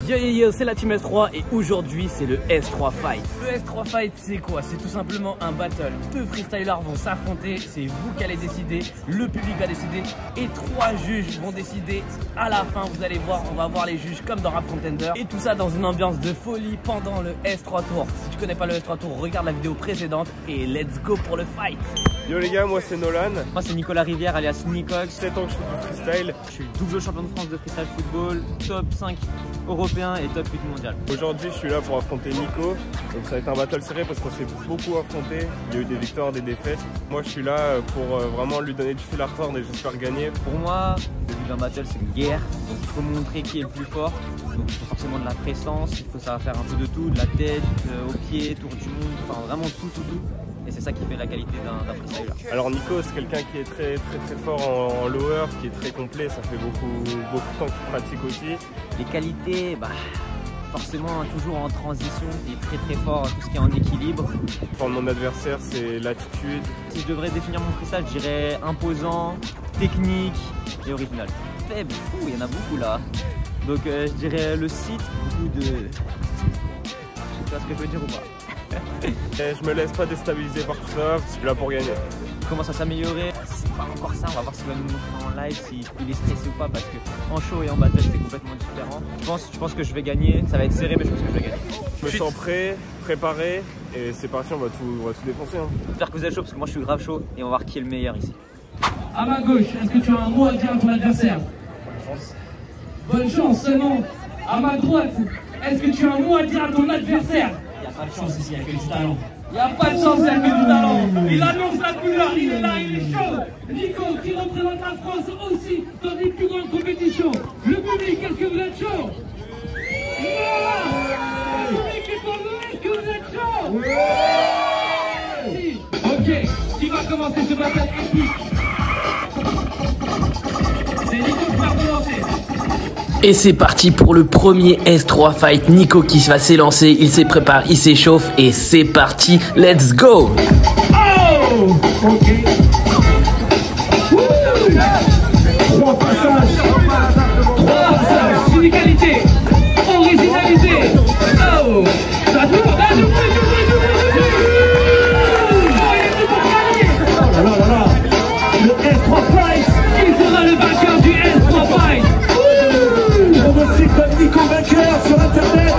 Yo, c'est la Team S3 et aujourd'hui c'est le S3 Fight. Le S3 Fight c'est quoi? C'est tout simplement un battle. Deux freestylers vont s'affronter, c'est vous qui allez décider, le public va décider et trois juges vont décider. À la fin vous allez voir, on va voir les juges comme dans Rap Contender. Et tout ça dans une ambiance de folie pendant le S3 Tour. Si tu connais pas le S3 Tour, regarde la vidéo précédente et let's go pour le fight. Yo les gars, moi c'est Nolan. Moi c'est Nicolas Rivière alias Nicox. 7 ans que je fais du freestyle. Je suis double champion de France de freestyle football, top 5 européen et top 8 mondial. Aujourd'hui je suis là pour affronter Nico. Donc ça va être un battle serré parce qu'on s'est beaucoup affronté. Il y a eu des victoires, des défaites. Moi je suis là pour vraiment lui donner du fil à retordre et j'espère gagner. Pour moi, le but d'un battle c'est une guerre. Donc il faut montrer qui est le plus fort. Donc il faut forcément de la présence, il faut savoir faire un peu de tout, de la tête, au pied, tour du monde, enfin vraiment tout. Et c'est ça qui fait la qualité d'un freestyler. Alors Nico c'est quelqu'un qui est très fort en lower, qui est très complet, ça fait beaucoup de temps qu'il pratique aussi. Les qualités, forcément toujours en transition, il est très fort tout ce qui est en équilibre. Pour mon adversaire c'est l'attitude. Si je devrais définir mon freestyle, je dirais imposant, technique et original. Faible, il y en a beaucoup là. Donc je dirais le site, beaucoup de... Tu vois ce que je veux dire ou pas? Je me laisse pas déstabiliser par tout ça, je suis là pour gagner. Il commence à s'améliorer, c'est pas encore ça, on va voir s'il va nous montrer en live, s'il est stressé ou pas, parce que en show et en battle c'est complètement différent. Je pense que je vais gagner, ça va être serré mais je pense que je vais gagner. Je me sens prêt, préparé et c'est parti, on va tout défoncer. J'espère que vous êtes chaud parce que moi je suis grave chaud et on va voir qui est le meilleur ici. À ma gauche, est-ce que tu as un mot à dire à ton adversaire? Bonne chance seulement. À ma droite, est-ce que tu as un mot à dire à ton adversaire? Il n'y a pas de chance ici, il n'y a que du talent. Il n'y a pas de chance, il n'y a que du talent. Il annonce la couleur, il est là, il est chaud. Nico qui représente la France aussi dans les plus grandes compétitions. Le public, est-ce que vous êtes chaud? Le public est pour vous, est-ce que vous êtes chaud? Oui. Ok, qui va commencer ce battle épique? C'est Nico qui va commencer. Et c'est parti pour le premier S3 Fight. Nico qui va s'élancer, il se prépare, il s'échauffe et c'est parti, let's go! Oh! Ok. Trois passages, unicalité, originalité. Oh! Ça tourne, le S3 Fight, il sera le vainqueur du S3 Fight. Aussi comme Nico vainqueur sur internet.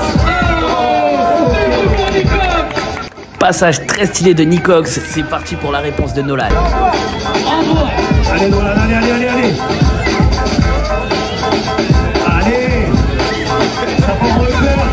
Passage très stylé de Nicox. C'est parti pour la réponse de Nolan. Allez Nolan, allez. Allez, ça peut me refaire.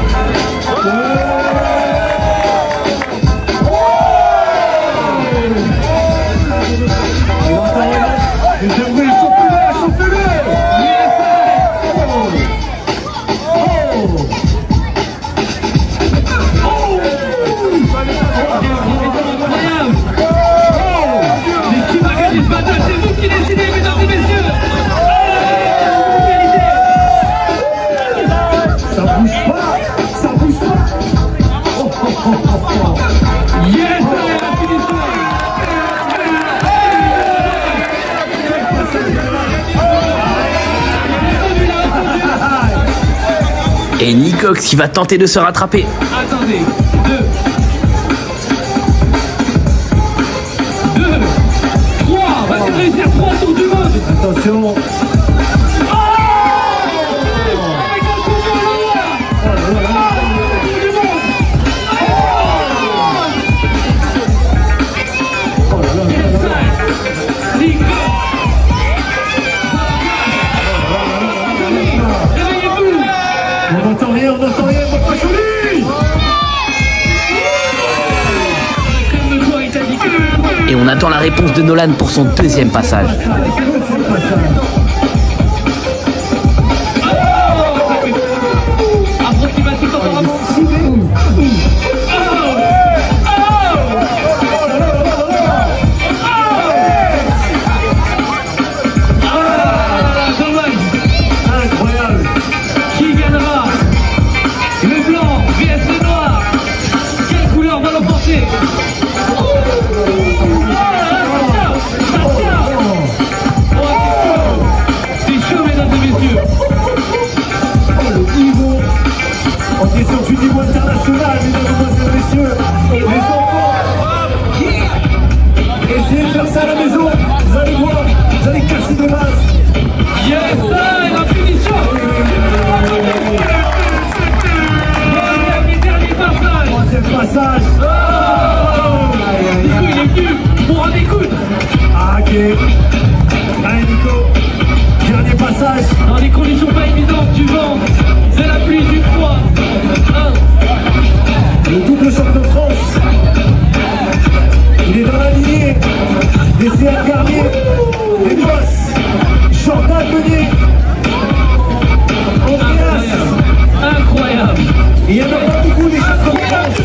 Et Nicox qui va tenter de se rattraper. Attendez, 2, 3, vas-y réussir 3 tours du monde. Attention. On n'entend rien, on va pas jouer. Et on attend la réponse de Nolan pour son deuxième passage. qui est sur du niveau international, mesdames, messieurs, les enfants. Essayez de faire ça à la maison, vous allez voir, vous allez casser des bases. Yes, ça, la punition. Troisième passage. Nico, il est venu pour en écoute. Ah, ok. Allez, Nico. Dernier passage. Dans des conditions pas évidentes, du vent, de la pluie, du froid. Le double champion de France. Il est dans la lignée des CR Garnier, des Boss, Jordan Meunier, Andreas. Incroyable. Il y en a pas beaucoup des champions de France.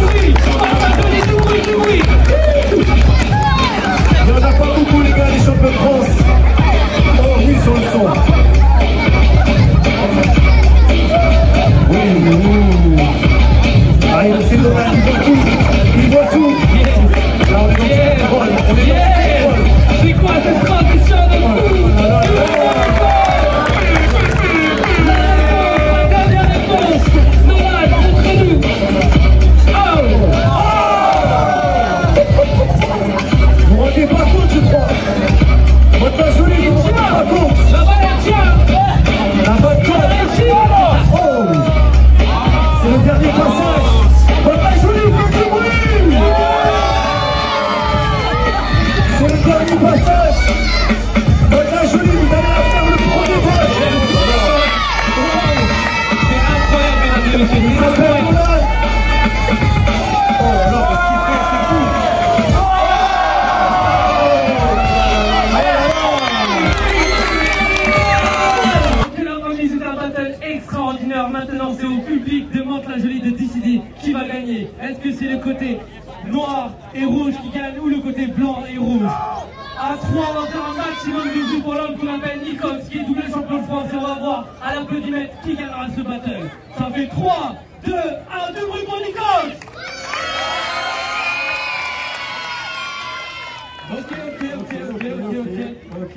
Il n'y en a pas beaucoup les gars, les champions de France. Oh oui, sur le son. Oui. Ah, il fait Nolan, il voit tout. Il voit tout. Là, on est dans le contrôle. On est dans le contrôle. C'est quoi cette transition de fou? La dernière réponse. Nolan, montrez-nous. Vous vous rendez pas compte, je crois. Votre jolie, vous vous rendez pas compte. La balle, elle tient. La bonne colle. Oh. C'est le dernier passage. Votre jolie, faites du bruit. C'est le dernier passage. Votre jolie, vous allez faire le premier vol. C'est incroyable, mesdames et messieurs. Il s'appelle Nolan. Oh là, qu'est-ce qu'il fait, c'est fou. C'est la remise d'un battle extraordinaire. Maintenant, c'est au public de Mantes-la-Jolie de décider qui va gagner. Est-ce que c'est le côté noir et rouge qui gagne ou le côté blanc et rouge? À 3, on va faire un maximum de vues pour l'homme qu'on appelle Nikos, qui est double champion de France. Et on va voir à l'applaudimètre qui gagnera ce battle. Ça fait 3, 2, 1, 2 bruits pour Nikos. Ok.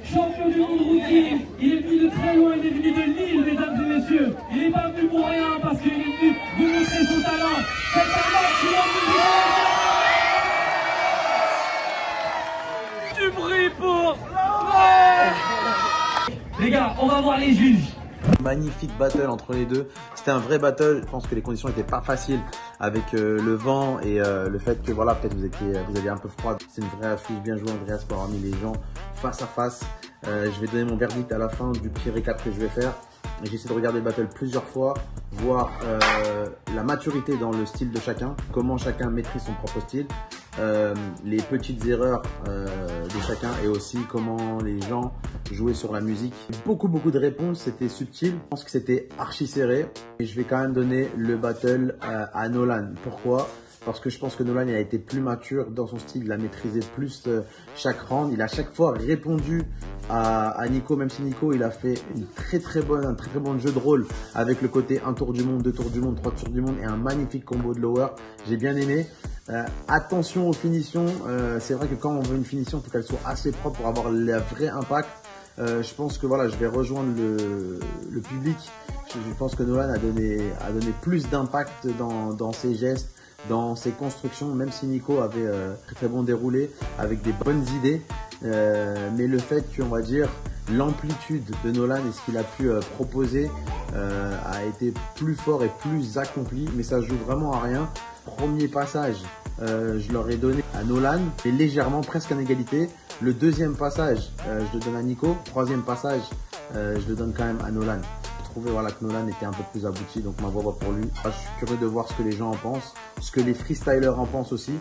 Champion du monde rookie, il est venu de très loin, il est venu de Lille, mesdames et messieurs. Il n'est pas venu pour rien parce qu'il est venu vous montrer son talent. C'est un maximum de du bruit pour... Les gars, on va voir les juges. Magnifique battle entre les deux. C'était un vrai battle. Je pense que les conditions n'étaient pas faciles avec le vent et le fait que voilà, peut-être vous aviez un peu froid. C'est une vraie affiche. Bien joué Andreas pour avoir mis les gens face à face. Je vais donner mon verdict à la fin du petit récap que je vais faire. J'ai essayé de regarder le battle plusieurs fois, voir la maturité dans le style de chacun, comment chacun maîtrise son propre style, les petites erreurs de chacun et aussi comment les gens jouaient sur la musique. Beaucoup de réponses, c'était subtil. Je pense que c'était archi serré et je vais quand même donner le battle à Nolan. Pourquoi ? Parce que je pense que Nolan il a été plus mature dans son style, il a maîtrisé plus chaque round. Il a à chaque fois répondu à Nico, même si Nico il a fait un très bon jeu de rôle avec le côté 1 tour du monde, 2 tours du monde, 3 tours du monde et un magnifique combo de lower. J'ai bien aimé. Attention aux finitions, c'est vrai que quand on veut une finition, il faut qu'elle soit assez propre pour avoir le vrai impact. Je pense que voilà, je vais rejoindre le public. Je pense que Nolan a donné plus d'impact dans ses gestes, dans ses constructions, même si Nico avait très bon déroulé avec des bonnes idées. Mais le fait qu'on va dire l'amplitude de Nolan et ce qu'il a pu proposer a été plus fort et plus accompli, mais ça joue vraiment à rien. Premier passage, je l'aurais donné à Nolan, et légèrement, presque en égalité. Le deuxième passage, je le donne à Nico. Troisième passage, je le donne quand même à Nolan. Je trouvais voilà, que Nolan était un peu plus abouti, donc ma voix va pour lui. Je suis curieux de voir ce que les gens en pensent, ce que les freestylers en pensent aussi,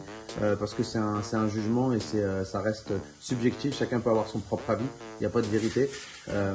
parce que c'est un jugement et ça reste subjectif, chacun peut avoir son propre avis, il n'y a pas de vérité.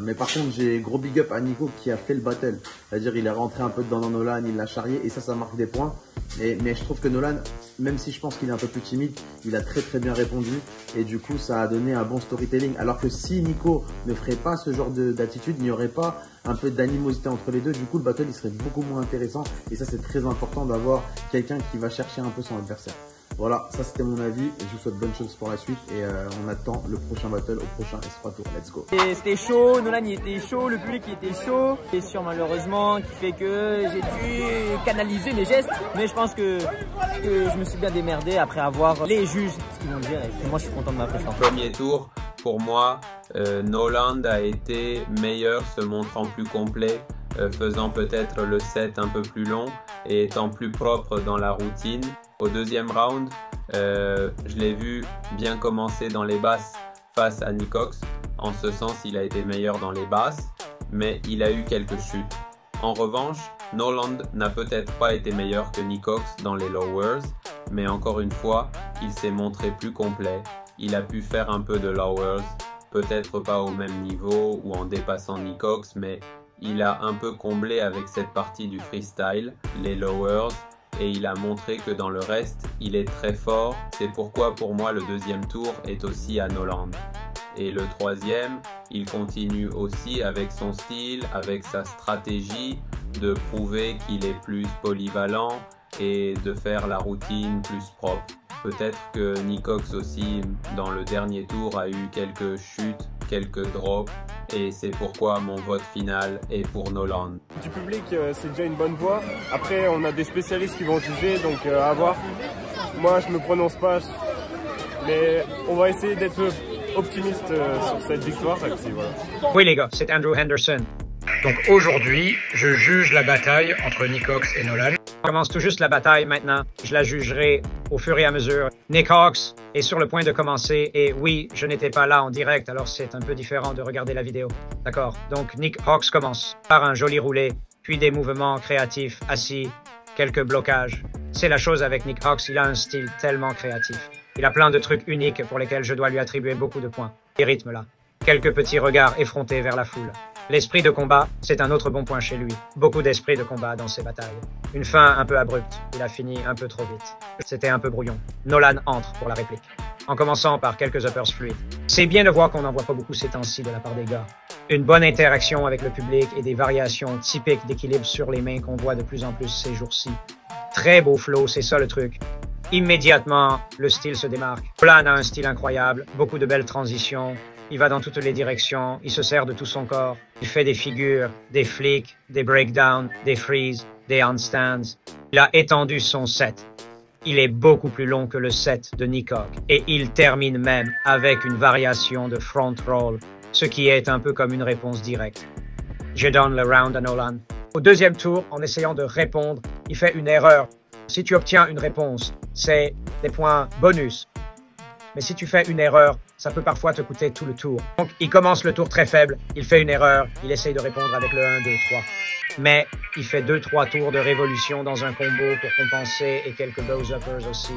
Mais par contre, j'ai gros big up à Nico qui a fait le battle, c'est-à-dire il est rentré un peu dedans dans Nolan, il l'a charrié et ça marque des points. Mais je trouve que Nolan, même si je pense qu'il est un peu plus timide, il a très bien répondu et du coup ça a donné un bon storytelling. Alors que si Nico ne ferait pas ce genre d'attitude, il n'y aurait pas un peu d'animosité entre les deux, du coup le battle il serait beaucoup moins intéressant et ça c'est très important d'avoir quelqu'un qui va chercher un peu son adversaire. Voilà, ça c'était mon avis. Et je vous souhaite bonne chance pour la suite. Et on attend le prochain battle au prochain S3 Tour. Let's go. C'était chaud, Nolan il était chaud, le public il était chaud. C'est sûr malheureusement qui fait que j'ai dû canaliser mes gestes. Mais je pense que je me suis bien démerdé après avoir les juges ce qu'ils vont dire. Et moi je suis content de ma prestation. Premier tour, pour moi, Nolan a été meilleur, se montrant plus complet, faisant peut-être le set un peu plus long et étant plus propre dans la routine. Au deuxième round, je l'ai vu bien commencer dans les basses face à Nicox. En ce sens, il a été meilleur dans les basses, mais il a eu quelques chutes. En revanche, Nolan n'a peut-être pas été meilleur que Nicox dans les lowers, mais encore une fois, il s'est montré plus complet. Il a pu faire un peu de lowers, peut-être pas au même niveau ou en dépassant Nicox, mais il a un peu comblé avec cette partie du freestyle, les lowers, et il a montré que dans le reste, il est très fort. C'est pourquoi pour moi le deuxième tour est aussi à Nolan. Et le troisième, il continue aussi avec son style, avec sa stratégie, de prouver qu'il est plus polyvalent et de faire la routine plus propre. Peut-être que Nicox aussi, dans le dernier tour, a eu quelques chutes, quelques drops, et c'est pourquoi mon vote final est pour Nolan. Du public, c'est déjà une bonne voix. Après, on a des spécialistes qui vont juger, donc à voir. Moi, je me prononce pas, mais on va essayer d'être optimiste sur cette victoire. Et puis, voilà. Oui les gars, c'est Andrew Henderson. Donc aujourd'hui, je juge la bataille entre Nicox et Nolan. On commence tout juste la bataille maintenant. Je la jugerai au fur et à mesure. Nick Hawks est sur le point de commencer et oui, je n'étais pas là en direct, alors c'est un peu différent de regarder la vidéo. D'accord, donc Nick Hawks commence par un joli roulé, puis des mouvements créatifs assis, quelques blocages. C'est la chose avec Nick Hawks, il a un style tellement créatif. Il a plein de trucs uniques pour lesquels je dois lui attribuer beaucoup de points. Les rythmes là. Quelques petits regards effrontés vers la foule. L'esprit de combat, c'est un autre bon point chez lui. Beaucoup d'esprit de combat dans ses batailles. Une fin un peu abrupte. Il a fini un peu trop vite. C'était un peu brouillon. Nolan entre pour la réplique. En commençant par quelques uppers fluides. C'est bien de voir qu'on n'en voit pas beaucoup ces temps-ci de la part des gars. Une bonne interaction avec le public et des variations typiques d'équilibre sur les mains qu'on voit de plus en plus ces jours-ci. Très beau flow, c'est ça le truc. Immédiatement, le style se démarque. Nolan a un style incroyable, beaucoup de belles transitions. Il va dans toutes les directions, il se sert de tout son corps. Il fait des figures, des flicks, des breakdowns, des freezes, des handstands. Il a étendu son set. Il est beaucoup plus long que le set de Nicox. Et il termine même avec une variation de front roll, ce qui est un peu comme une réponse directe. Je donne le round à Nolan. Au deuxième tour, en essayant de répondre, il fait une erreur. Si tu obtiens une réponse, c'est des points bonus. Mais si tu fais une erreur, ça peut parfois te coûter tout le tour. Donc, il commence le tour très faible, il fait une erreur, il essaye de répondre avec le 1, 2, 3. Mais il fait 2-3 tours de révolution dans un combo pour compenser et quelques bow uppers aussi.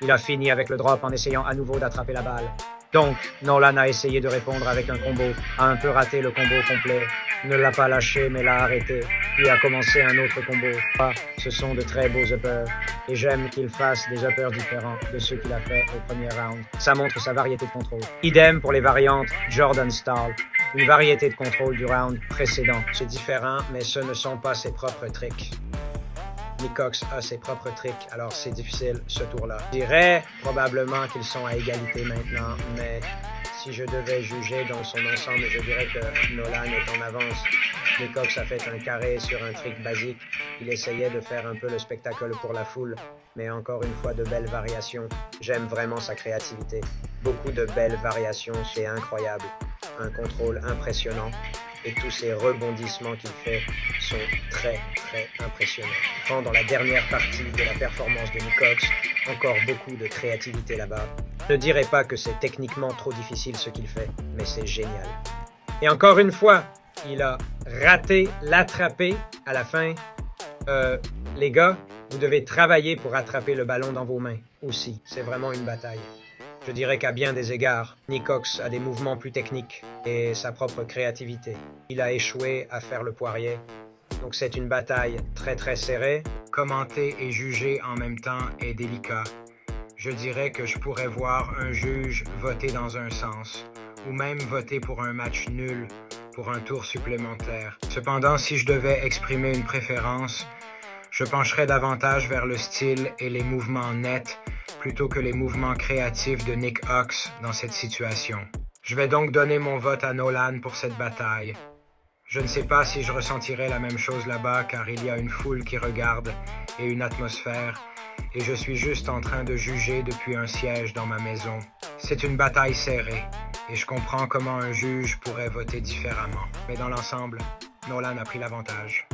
Il a fini avec le drop en essayant à nouveau d'attraper la balle. Donc, Nolan a essayé de répondre avec un combo, a un peu raté le combo complet, ne l'a pas lâché mais l'a arrêté, puis a commencé un autre combo. Ah, ce sont de très beaux uppers, et j'aime qu'il fasse des uppers différents de ceux qu'il a fait au premier round. Ça montre sa variété de contrôle. Idem pour les variantes Jordan Style, une variété de contrôle du round précédent. C'est différent, mais ce ne sont pas ses propres tricks. Nicox a ses propres tricks, alors c'est difficile ce tour-là. Je dirais probablement qu'ils sont à égalité maintenant, mais si je devais juger dans son ensemble, je dirais que Nolan est en avance. Nicox a fait un carré sur un trick basique. Il essayait de faire un peu le spectacle pour la foule, mais encore une fois de belles variations. J'aime vraiment sa créativité. Beaucoup de belles variations, c'est incroyable. Un contrôle impressionnant. Et tous ces rebondissements qu'il fait sont très impressionnants. Pendant la dernière partie de la performance de Nicox, encore beaucoup de créativité là-bas. Je ne dirais pas que c'est techniquement trop difficile ce qu'il fait, mais c'est génial. Et encore une fois, il a raté l'attraper à la fin. Les gars, vous devez travailler pour attraper le ballon dans vos mains aussi. C'est vraiment une bataille. Je dirais qu'à bien des égards, Nicox a des mouvements plus techniques et sa propre créativité. Il a échoué à faire le poirier. Donc c'est une bataille très serrée. Commenter et juger en même temps est délicat. Je dirais que je pourrais voir un juge voter dans un sens, ou même voter pour un match nul, pour un tour supplémentaire. Cependant, si je devais exprimer une préférence, je pencherais davantage vers le style et les mouvements nets, plutôt que les mouvements créatifs de Nick Ox dans cette situation. Je vais donc donner mon vote à Nolan pour cette bataille. Je ne sais pas si je ressentirai la même chose là-bas car il y a une foule qui regarde et une atmosphère et je suis juste en train de juger depuis un siège dans ma maison. C'est une bataille serrée et je comprends comment un juge pourrait voter différemment. Mais dans l'ensemble, Nolan a pris l'avantage.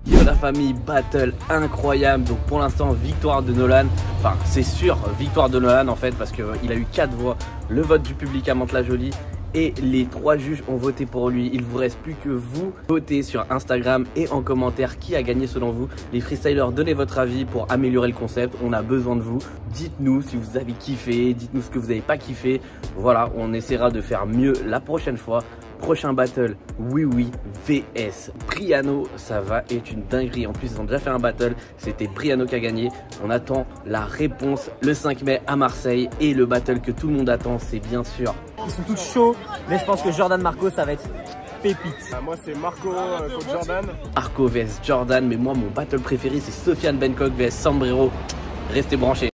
Yo la famille, battle incroyable. Donc pour l'instant victoire de Nolan. Enfin c'est sûr victoire de Nolan en fait parce qu'il a eu 4 voix. Le vote du public à Mantes-la-Jolie et les 3 juges ont voté pour lui. Il vous reste plus que vous votez sur Instagram et en commentaire qui a gagné selon vous. Les freestylers, donnez votre avis pour améliorer le concept. On a besoin de vous. Dites-nous si vous avez kiffé, dites-nous ce que vous n'avez pas kiffé. Voilà, on essaiera de faire mieux la prochaine fois. Prochain battle, oui VS Briano, ça va être une dinguerie. En plus ils ont déjà fait un battle, c'était Briano qui a gagné. On attend la réponse le 5 mai à Marseille. Et le battle que tout le monde attend, c'est bien sûr, Ils sont tous chauds, mais je pense que Jordan Marco, ça va être pépite. Moi c'est Marco contre Jordan. Marco vs Jordan. Mais moi mon battle préféré c'est Sofiane Benkock vs Sombrero. Restez branchés.